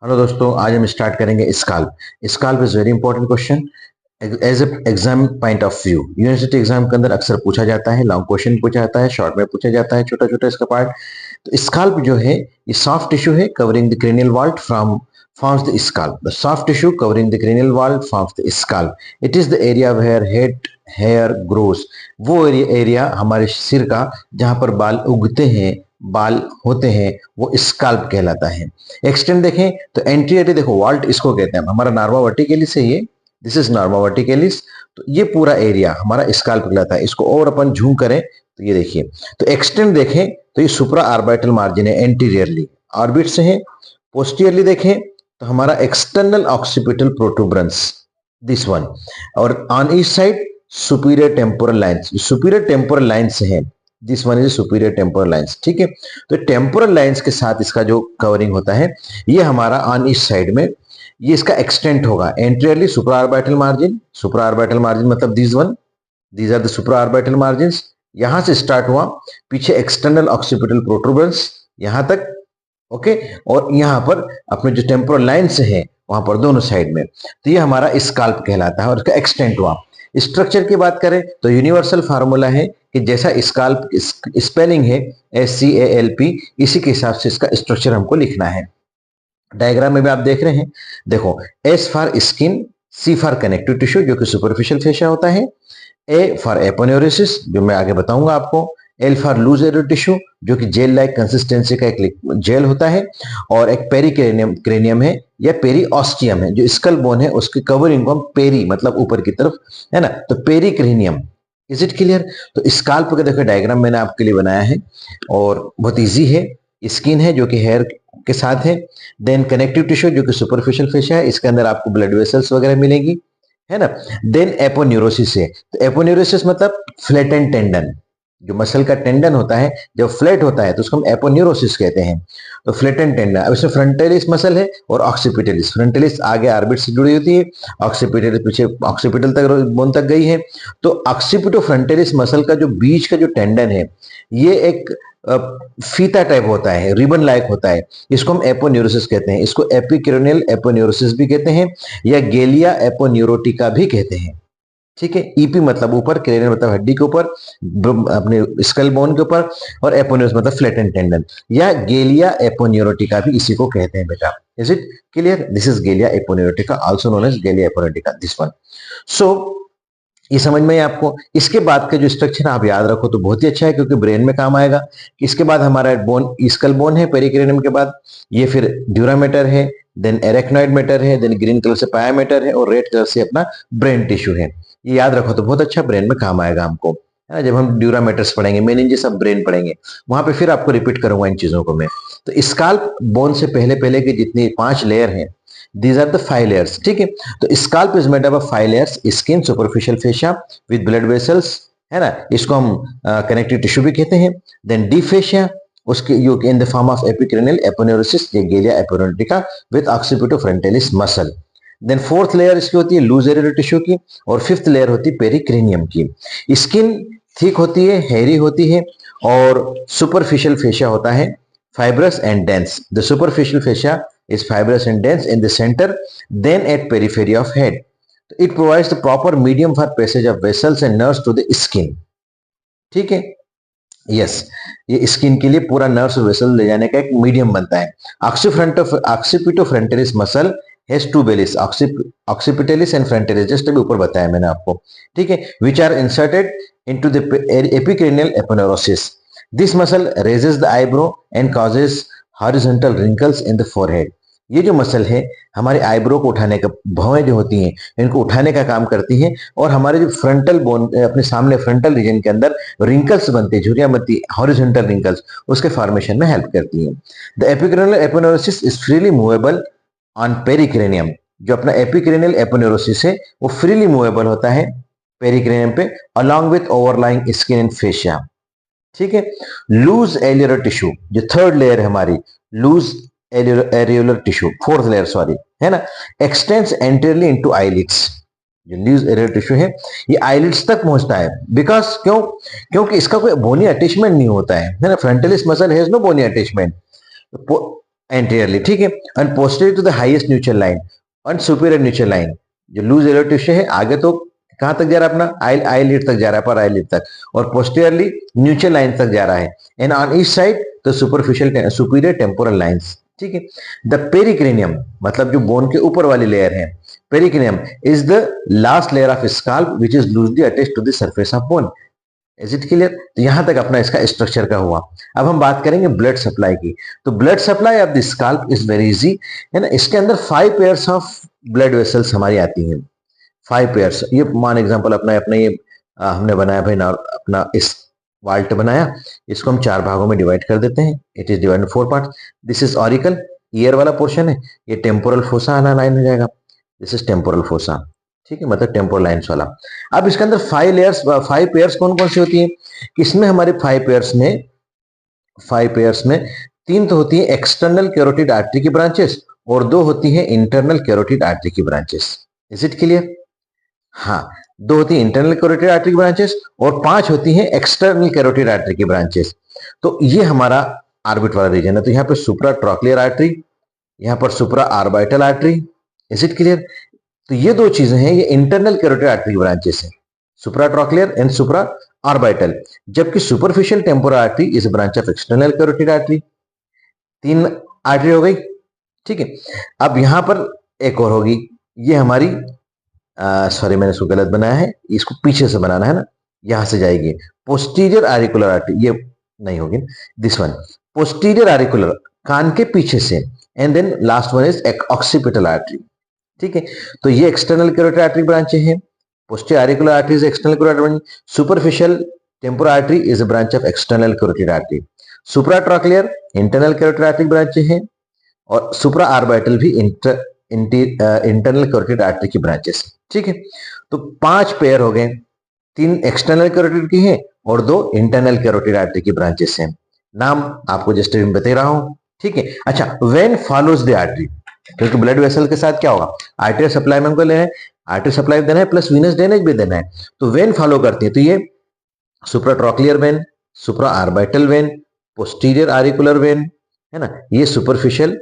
Hello दोस्तों, आज हम स्टार्ट करेंगे scalp. Scalp is very important question as a exam point of view. University exam के अंदर अक्सर पूछा जाता है, लॉन्ग क्वेश्चन पूछा जाता है, शॉर्ट में पूछा जाता है, छोटा छोटा इसका पार्ट। तो स्काल्प जो है ये सॉफ्ट टिश्यू है covering the cranial vault from forms the scalp. The soft tissue covering the cranial wall forms the scalp. It is the area where head hair grows. वो एरिया हमारे सिर का जहां पर बाल उगते हैं, बाल होते हैं, वो स्काल्प कहलाता है। एक्सटेंड देखें तो एंटीरियर देखो वॉल्ट इसको कहते हैं, हमारा नार्वा वर्टिकलिस है ये, दिस इज नार्वा वर्टिकलिस। तो ये पूरा एरिया हमारा स्काल्प कहलाता है। इसको और अपन जूम करें तो ये देखिए, तो एक्सटेंड देखें तो ये सुप्रा आर्बिटल मार्जिन है एंटीरियरली, ऑर्बिट से है। पोस्टीरियरली देखें तो हमारा external occipital protuberance this one, और on each side superior temporal lines, superior temporal lines है, this one is superior temporal lines. ठीक है, तो टेम्पोरल लाइंस के साथ इसका जो कवरिंग होता है ये हमारा ऑन ईच साइड में ये इसका एक्सटेंट होगा। Anteriorly supra orbital margin, supra orbital margin मतलब this one, these are the supra orbital margins. यहां से स्टार्ट हुआ, पीछे एक्सटर्नल ऑक्सीपिटल प्रोटूबरेंस यहां तक, ओके, और यहाँ पर अपने जो टेम्पोरल लाइन्स है वहां पर दोनों साइड में, तो ये हमारा स्काल्प कहलाता है और इसका एक्सटेंट हुआ। स्ट्रक्चर की बात करें तो यूनिवर्सल फार्मूला है कि जैसा स्काल्प स्पेलिंग है SCALP, इसी के हिसाब से इसका स्ट्रक्चर हमको लिखना है। डायग्राम में भी आप देख रहे हैं, देखो S for skin, C for connective tissue जो कि सुपरफिशियल फेशिया होता है, A फॉर एपोन्यूरोसिस जो मैं आगे बताऊंगा आपको, L for loose air tissue जो कि जेल लाइक कंसिस्टेंसी का एक जेल होता है, और एक पेरिक्रेनियम क्रेनियम है या पेरीऑस्टियम है, जो स्कल बोन है उसकी कवरिंग को हम पेरी मतलब ऊपर की तरफ है ना, तो पेरिक्रेनियम। Is it clear? तो स्काल्प का देखो डायग्राम मैंने आपके लिए बनाया है और बहुत इजी है। स्किन है जो कि हेयर के साथ है, देन कनेक्टिव टिश्यू जो कि सुपरफिशियल फेशिया है, इसके अंदर आपको ब्लड वेसल्स वगैरह मिलेंगी, है ना। देन एपोन्यूरोसिस है, तो एपोन्यूरोसिस मतलब फ्लैटेंड टेंडन, जो मसल का टेंडन होता है जब फ्लैट होता है तो उसको हम एपोन्यूरोसिस कहते हैं। तो फ्लैटेंड टेंडन, अब इसमें फ्रंटेलिस मसल है और ऑक्सीपिटलिस। फ्रंटेलिस आगे आर्बिट से जुड़ी होती है, ऑक्सीपिटलिस पीछे ऑक्सीपिटल तक बोन तक गई है। तो ऑक्सीपिटो फ्रंटेलिस मसल का जो बीच का जो टेंडन है ये एक फीता टाइप होता है, रिबन लाइक होता है, इसको हम एपोन्यूरोसिस कहते हैं। इसको एपिक्रोनियल एपोन्यूरोसिस भी कहते हैं या गेलिया एपोन्यूरोटिका भी कहते हैं। ठीक है, ईपी मतलब ऊपर, क्रेनियल मतलब हड्डी के ऊपर, अपने स्कल बोन के ऊपर, और एपोन्यूरोस मतलब फ्लैटेंड टेंडन या गेलिया एपोन्यूरोटिका भी इसी को कहते हैं बेटा। Is it clear? This is galea aponeurotica, also known as galea aponeurotica, this one. So ये समझ में है आपको। इसके बाद का जो स्ट्रक्चर आप याद रखो तो बहुत ही अच्छा है, क्योंकि ब्रेन में काम आएगा। इसके बाद हमारा बोन स्कल बोन है पेरिक्रेनियम के बाद, ये फिर ड्यूरामेटर है, देन एरेक्नॉइड मैटर है, देन ग्रीन कलर से पाया मैटर है, और रेड कलर से अपना ब्रेन टिश्यू है। ये याद रखो तो बहुत अच्छा, ब्रेन में काम आएगा हमको, है ना। जब हम ड्यूरामेटर्स पढ़ेंगे, मेनिंजेस सब ब्रेन पढ़ेंगे, वहां पे फिर आपको रिपीट करूंगा इन चीजों को मैं। तो स्काल्प बोन से पहले पहले की जितनी 5 लेयर हैं, these are the 5 layers। ठीक है, तो scalp is made up of 5 layers, skin, superficial fascia with blood vessels, है ना, इसको हम कनेक्टिव टिश्यू भी कहते हैं। देन डीप फेशिया, उसके you in the form of epicranial aponeurosis या galea aponeurotica with occipito frontalis muscle. Then fourth layer इसकी होती है लूज एयर टिश्यू की, और फिफ्थ लेयर होती है पेरिक्रेनियम की। स्किन थिक होती है, हेयरी होती है, और सुपरफिशियल फेशिया होता है fibrous and dense. The superficial fascia is fibrous and dense in the center, then at periphery of head. It provides the proper medium for passage of vessels and nerves to the skin. ठीक है, yes, ये skin के लिए पूरा nerves और vessel ले जाने का एक मीडियम बनता है। Occipito frontalis muscle has two bellies, occipitalis and frontalis, just अभी ऊपर बताया मैंने आपको। ठीक है, which are inserted into the epicranial aponeurosis. This muscle raises the eyebrow and causes horizontal wrinkles in the forehead. ये जो मसल है हमारे आईब्रो को उठाने का, भौहें जो होती हैं इनको उठाने का काम करती है, और हमारे जो फ्रंटल बोन अपने सामने फ्रंटल रीजन के अंदर रिंकल्स बनती है, झुर्रियां बनती है, हॉरिजॉन्टल रिंकल्स, उसके फॉर्मेशन में हेल्प करती है। The epicranial aponeurosis is freely movable on pericranium. जो अपना एपिक्रेनियल एपोन्यूरोसिस है वो फ्रीली मूवेबल होता है पेरिक्रेनियम पे, along with overlying skin and fascia. ठीक है, लूज एलियर टिश्यू जो थर्ड लेयर है हमारी, loose areolar tissue, fourth layer sorry, है ना, एक्सटेंड्स एंटीरियरली इनटू आईलिड्स। जो लूज एरियोलर टिश्यू है ये आईलिड्स तक पहुंचता है, बिकॉज क्योंकि इसका कोई बोनी अटैचमेंट नहीं होता है ना। Frontalis muscle has no bony attachment. Anteriorly, ठीक है, and posterior to the highest neutral line and superior neutral line. जो लूज एलो टिश्यू है आगे तो कहां तक जा रहा है अपना आई लीड तक जा रहा है, पर आई लीड तक, और पोस्टीरियरली न्यूट्रल लाइन तक जा रहा है, and on each side the superficial superior temporal lines, ठीक है। द पेरिक्रेनियम मतलब जो बोन के ऊपर वाली लेयर है, pericranium is the last layer of scalp which is loosely attached to the surface of bone. Is it clear? तो यहां तक अपना इसका स्ट्रक्चर का हुआ। अब हम बात करेंगे ब्लड सप्लाई की। तो blood supply of the scalp is very easy, है ना। इसके अंदर 5 पेयर्स ऑफ ब्लड वेसल्स हमारी आती हैं, 5 पेयर्स। ये मान एग्जांपल अपना अपना ये हमने बनाया भाई ना, अपना इस वाल्ट बनाया, इसको हम 4 भागों में डिवाइड कर देते हैं। It is divide in 4 parts. This is auricle, ear वाला पोर्शन है, ये टेम्पोरल फोसा लाइन हो जाएगा। दिस इज टेम्पोरल फोसा, ठीक है, मतलब टेम्पोरल लाइन्स वाला। अब इसके अंदर 5 पेयर्स कौन कौन सी होती है? इसमें हमारे 5 पेयर्स में 3 तो होती है एक्सटर्नल कैरोटिड आर्टरी की ब्रांचेस और 2 होती है इंटरनल कैरोटिड आर्टरी की ब्रांचेस। Is it clear? हाँ, 2 होती है इंटरनल कैरोटिड आर्टरी की ब्रांचेस और 5 होती है एक्सटर्नल कैरोटिड आर्टरी की ब्रांचेस। तो ये हमारा ऑर्बिट वाला रीजन है। तो यहाँ पे सुप्रा ट्रॉक्लियर आर्टरी, यहाँ पर सुप्रा आर्बाइटल आर्टरी। Is it clear? तो ये 2 चीजें हैं, ये इंटरनल कैरोटिड आर्टरी की ब्रांचेस हैं, सुप्रा ट्रॉक्लियर एंड सुप्रा आर्बाइटल। जबकि superficial temporal artery is branch of external carotid artery. 3 artery हो गई, ठीक है। अब यहां पर एक और होगी, ये हमारी सॉरी मैंने इसको गलत बनाया है, इसको पीछे से बनाना है ना, यहां से जाएगी पोस्टीरियर आरिकुलर आर्टरी, ये नहीं होगी, दिस वन पोस्टीरियर आरिकुलर, कान के पीछे से, and then last one is occipital artery, ठीक है। तो ये एक्सटर्नल कैरोटिड आर्टरी ब्रांचें हैं। Posterior auricular artery is external carotid artery, superficial temporal artery is a branch of external carotid artery, supratrochlear internal carotid artery ब्रांचें हैं, और supra orbital भी इंटरनल कैरोटिड आर्टरी की ब्रांचेस, ठीक है। तो 5 पेयर हो गए, 3 एक्सटर्नल कैरोटिड की हैं और 2 इंटरनल कैरोटिड आर्टरी की ब्रांचेस हैं। नाम आपको जस्ट बता रहा हूं, ठीक है। अच्छा, वेन फॉलोज द आर्टरी, क्योंकि ब्लड वेसल के साथ क्या होगा, आर्टरी सप्लाई में हमको लेना है, आर्टरी सप्लाई देना है प्लस वीनस ड्रेनेज भी देना है। तो वेन फॉलो करती है, तो ये supratrochlear vein, supra orbital vein, posterior auricular vein, है ना, ये सुपरफिशियल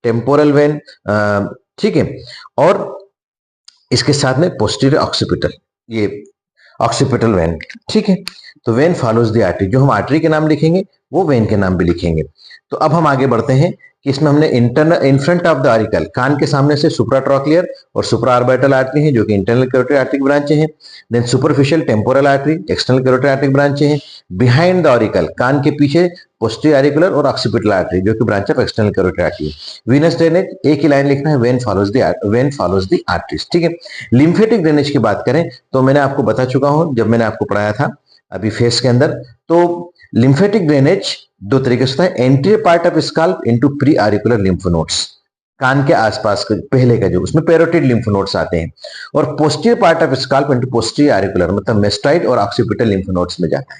टेम्पोरल वेन, ठीक है। और इसके साथ में पोस्टीरियर ऑक्सीपिटल, ये ऑक्सीपिटल वेन, ठीक है। तो वेन फॉलोज द आर्टरी, जो हम आर्टरी के नाम लिखेंगे वो वेन के नाम भी लिखेंगे। तो अब हम आगे बढ़ते हैं कि इसमें हमने internal in front of the auricle, कान के सामने से सुप्राट्रॉक्लियर और सुप्रा आर्बाइटल आर्टरी है जो कि इंटरनल कैरोटिड आर्टरी की ब्रांचें हैं। Then superficial temporal artery external carotid artery की ब्रांचें हैं। बिहाइंड द ऑरिकल, कान के पीछे पोस्टीरियर आरिकुलर और ऑक्सीपिटल आर्टरी जो कि branch of external carotid artery है। वीनस ड्रेनेज, एक ही लाइन लिखना है, वेन फॉलोज द आर्टरीज, ठीक है। लिम्फेटिक ड्रेनेज की बात करें तो मैंने आपको बता चुका हूं जब मैंने आपको पढ़ाया था अभी फेस के अंदर। तो लिम्फेटिक ड्रेनेज 2 तरीके से होता है, anterior part of scalp into pre auricular lymph nodes, कान के आसपास का पहले का जो उसमें पेरोटिड लिम्फ नोड्स आते हैं, और posterior part of scalp into posterior auricular मतलब मेस्टाइड और ऑक्सीपिटल लिम्फ नोड्स में जाता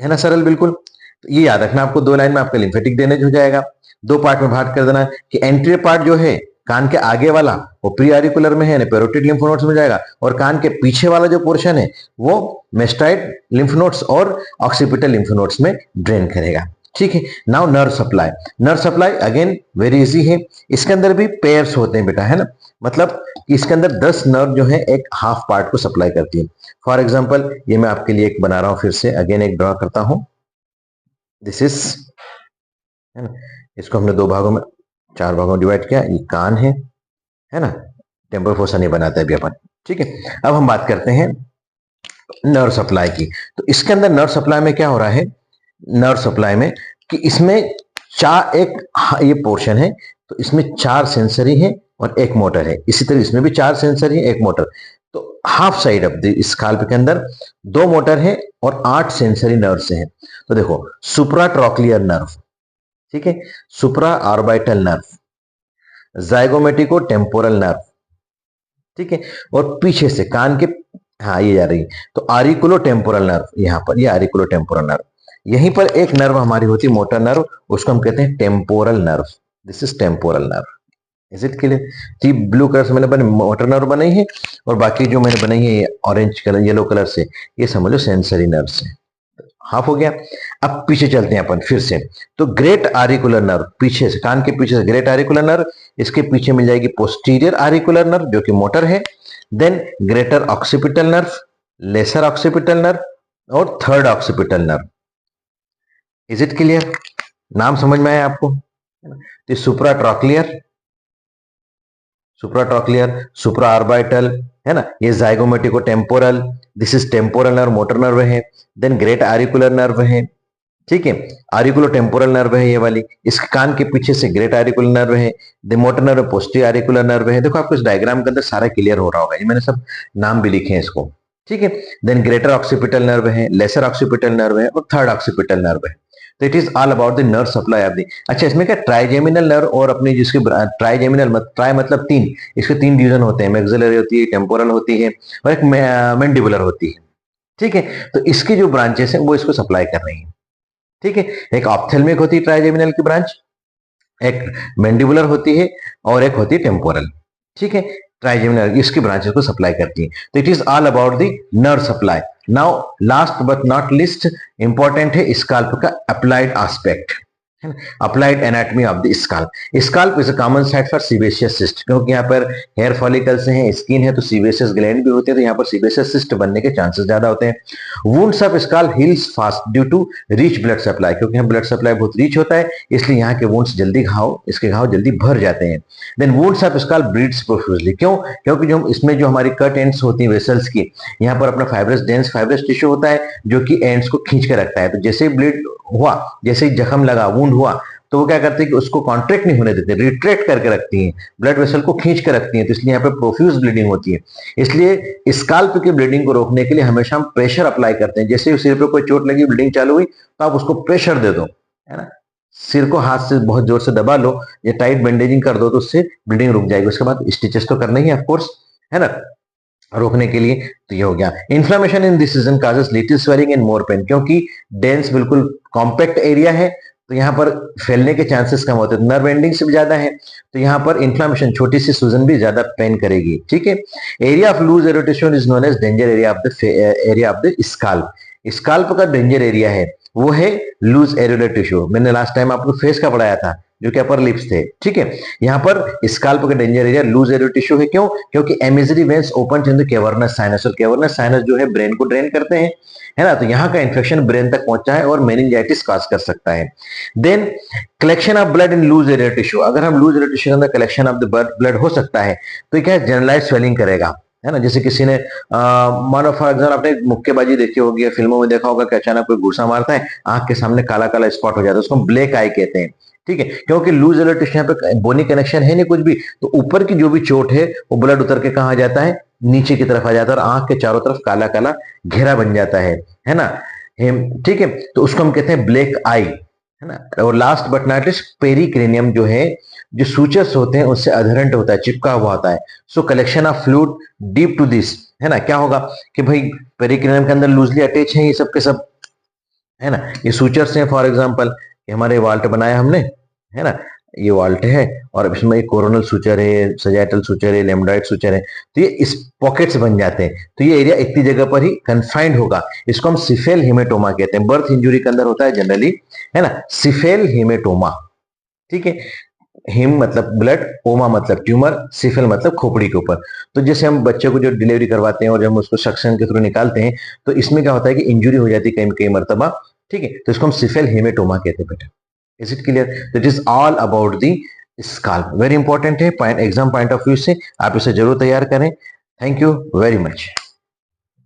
है ना, सरल बिल्कुल। तो ये याद रखना आपको, 2 लाइन में आपका लिम्फेटिक ड्रेनेज हो जाएगा। 2 पार्ट में भाग कर देना कि एंटीरियर पार्ट जो है कान के आगे वाला वो प्री आरिकुलर में है, पेरोटिड लिम्फ नोड्स में जाएगा, और कान के पीछे वाला जो पोर्शन है वो मेस्टाइड लिम्फ नोड्स और ऑक्सीपिटल लिम्फ नोड्स में ड्रेन करेगा, ठीक है। Now nerve supply, nerve supply again very easy है। इसके अंदर भी पेयर्स होते हैं बेटा, है ना, मतलब इसके अंदर 10 नर्व जो है एक हाफ पार्ट को सप्लाई करती है। फॉर एग्जाम्पल ये मैं आपके लिए एक बना रहा हूं, फिर से अगेन एक ड्रॉ करता हूं, दिस इज, है ना, इसको हमने 2 भागों में 4 भागों में डिवाइड किया। ये कान है ना, टेम्पोरल फोसा नहीं बनाता है अभी अपन, ठीक है। अब हम बात करते हैं नर्व सप्लाई की। तो इसके अंदर नर्व सप्लाई में क्या हो रहा है, नर्व सप्लाई में कि इसमें ये पोर्शन है, तो इसमें 4 सेंसरी है और 1 मोटर है। इसी तरह इसमें भी 4 सेंसरी है 1 मोटर। तो half side of the scalp के अंदर 2 मोटर है और 8 सेंसरी नर्व्स हैं। तो देखो, सुप्राट्रॉक्लियर नर्व, ठीक है, सुप्रा आर्बाइटल नर्व, जाइगोमेटिको टेम्पोरल नर्व, ठीक है, और पीछे से कान के, हाँ ये जा रही है, तो आरिकुलो टेम्पोरल नर्व, यहां पर ये आरिकुलो टेम्पोरल नर्व। यहीं पर एक नर्व हमारी होती है मोटर नर्व, उसको हम कहते हैं temporal nerve, this is temporal nerve. Is it clear? तो ब्लू कलर से मैंने मोटर नर्व बनाई है, और बाकी जो मैंने बनाई है ऑरेंज कलर येलो कलर से, ये समझ लो सेंसरी नर्व है। हाफ हो गया। अब पीछे चलते हैं अपन फिर से। तो ग्रेट आरिकुलर नर्व, पीछे से कान के पीछे से ग्रेट आरिकुलर नर्व, इसके पीछे मिल जाएगी पोस्टीरियर आरिकुलर नर्व जो कि मोटर है, then greater occipital nerve, lesser occipital nerve और third occipital nerve. Is it clear? नाम समझ में आया आपको? तो सुप्राट्रॉक्लियर, सुप्राट्रॉक्लियर, सुप्रा आर्बाइटल है ना, ये zygomatico temporal, this is temporal nerve, motor nerve है। देन ग्रेट आरिकुलर नर्व है, ठीक है, आरिकुलो टेम्पोरल नर्व है ये वाली, इसके कान के पीछे से ग्रेट आरिकुलर नर्व है, the motor nerve posterior auricular nerve है। देखो आपको इस डायग्राम के अंदर सारा क्लियर हो रहा होगा, ये मैंने सब नाम भी लिखे हैं इसको, ठीक है। देन ग्रेटर ऑक्सीपिटल नर्व है, लेसर ऑक्सीपिटल नर्व है और थर्ड ऑक्सीपिटल नर्व है। तो it is all about the nerve supply of the. अच्छा, इसमें क्या ट्राइजेमिनल नर्व और अपनी जिसकी ट्राइजेमिनल ट्राई मतलब तीन, इसके तीन डिवीजन होते हैं, मैक्सिलरी होती है, टेम्पोरल होती है और एक मैंडिबुलर होती है, ठीक है। तो इसकी जो ब्रांचेस हैं वो इसको सप्लाई कर रही है, ठीक है। एक ऑप्थेल्मिक होती है ट्राइजेमिनल की ब्रांच, एक मैंडिबुलर होती है और एक होती है टेम्पोरल, ठीक है। ट्राइजेमिनल इसकी ब्रांचेस को सप्लाई करती है। तो it is all about the nerve supply. Now last but not list important है स्काल्प का applied aspect, applied anatomy of the scalp. Scalp is a common site for sebaceous cyst, क्योंकि यहाँ पर hair follicles हैं, skin है, तो sebaceous gland भी होते हैं, तो यहाँ पर सीबेशियस सिस्ट बनने के चांसेस ज्यादा होते हैं। Wounds of scalp heals fast due to rich blood supply, क्योंकि यहाँ ब्लड सप्लाई बहुत रिच होता है, इसलिए यहाँ के वुंड्स जल्दी इसके घाव जल्दी भर जाते हैं। Then wounds of scalp bleeds profusely, क्यों? क्योंकि जो इसमें जो हमारी कट एंड्स होती हैं वेसल्स की, यहाँ पर अपना फाइब्रस डेंस फाइब्रस टिश्यू होता है जो कि एंड्स को खींच के रखता है। तो जैसे ही ब्लीड हुआ, जैसे ही जख्म लगा, वुंड हुआ, तो वो क्या करते हैं कि उसको कॉन्ट्रैक्ट नहीं होने देते, रिट्रैक्ट करके रखती हैं, ब्लड वेसल को खींच कर रखती हैं, तो इसलिए यहाँ पे प्रोफ्यूज ब्लीडिंग होती है। इसलिए स्काल्प की ब्लीडिंग को रोकने के लिए हमेशा हम प्रेशर अप्लाई करते हैं। जैसे ही सिर पे कोई चोट लगी, ब्लीडिंग चालू हुई, तो आप उसको प्रेशर दे दो, है ना, सिर को हाथ से बहुत जोर से दबा लो या टाइट बैंडेजिंग कर दो, तो उससे ब्लीडिंग रुक जाएगी। उसके बाद स्टिचेस तो करना ही है ऑफकोर्स, है ना, रोकने के लिए। तो ये हो गया। Inflammation in this region causes little swelling and more pain, क्योंकि डेंस बिल्कुल कॉम्पैक्ट एरिया है, तो यहाँ पर फैलने के चांसेस कम होते हैं, नर्व एंडिंग से भी ज्यादा है, तो यहाँ पर इन्फ्लेमेशन, छोटी सी सूजन भी ज्यादा पेन करेगी, ठीक है। Area of loose irritation is known as danger area of the scalp. Scalp का डेंजर एरिया है वो है लूज एरिया टिश्यू। मैंने लास्ट टाइम आपको फेस का पढ़ाया था, जो कि अपर लिप्स थे, ठीक है। यहाँ पर स्काल्प का danger area loose area tissue है, क्यों? क्योंकि emissary veins open in the cavernous sinus, और कैवर्नस साइनस जो है ब्रेन को ड्रेन करते हैं, है ना, तो यहाँ का इन्फेक्शन ब्रेन तक पहुंचा है और मेनिंजाइटिस कॉज कर सकता है। Then collection of blood in loose area tissue, अगर हम लूज एरिया टिश्यू के अंदर कलेक्शन ऑफ द ब्लड हो सकता है, तो क्या जनरलाइज स्वेलिंग करेगा, है ना। जैसे किसी ने मानो फॉर एग्जाम्पल आपने मुक्केबाजी देखी होगी, फिल्मों में देखा होगा कि अचानक कोई घुसा मारता है, आंख के सामने काला काला स्पॉट हो जाता है, उसको ब्लैक आई कहते हैं, ठीक है। क्योंकि लूज एरिया टिश्यू यहाँ पे बोनी कनेक्शन है नहीं कुछ भी, तो ऊपर की जो भी चोट है वो ब्लड उतर के कहाँ जाता है, नीचे की तरफ आ जाता है, और आंख के चारों तरफ काला काला घेरा बन जाता है ना, ठीक है। तो उसको हम कहते हैं ब्लैक आई, है ना। और लास्ट बट नॉट लिस्ट पेरिक्रेनियम जो है, जो सूचर्स होते हैं उससे अधरेंट होता है, चिपका हुआ होता है। So collection of fluid deep to this, है ना, क्या होगा कि भाई पेरिक्रेनियम के अंदर लूजली अटैच है ये सब के सब, है ना, ये सूचर्स हैं। फॉर एग्जांपल हमारे वाल्ट बनाया हमने, है ना, ये वाल्ट है और इसमें कोरोनल सूचर है, सजाइटल सूचर है, लेमडाइट सूचर है, तो ये इस पॉकेट्स बन जाते हैं। तो ये एरिया इतनी जगह पर ही कन्फाइंड होगा, इसको हम सिफेल हेमेटोमा कहते हैं। बर्थ इंजुरी के अंदर होता है जनरली, है ना, सिफेल हेमेटोमा, ठीक है। हिम मतलब ब्लड, ओमा मतलब ट्यूमर, सिफेल मतलब खोपड़ी के ऊपर। तो जैसे हम बच्चे को जो डिलीवरी करवाते हैं और जब हम उसको सक्शन के थ्रू निकालते हैं, तो इसमें क्या होता है कि इंजुरी हो जाती है कई कई मरतबा, ठीक है, तो इसको हम सिफेल हेमेटोमा कहते हैं बेटा। Is it clear? It is all about the scalp, very important है एग्जाम पॉइंट ऑफ व्यू से, आप इसे जरूर तैयार करें। Thank you very much.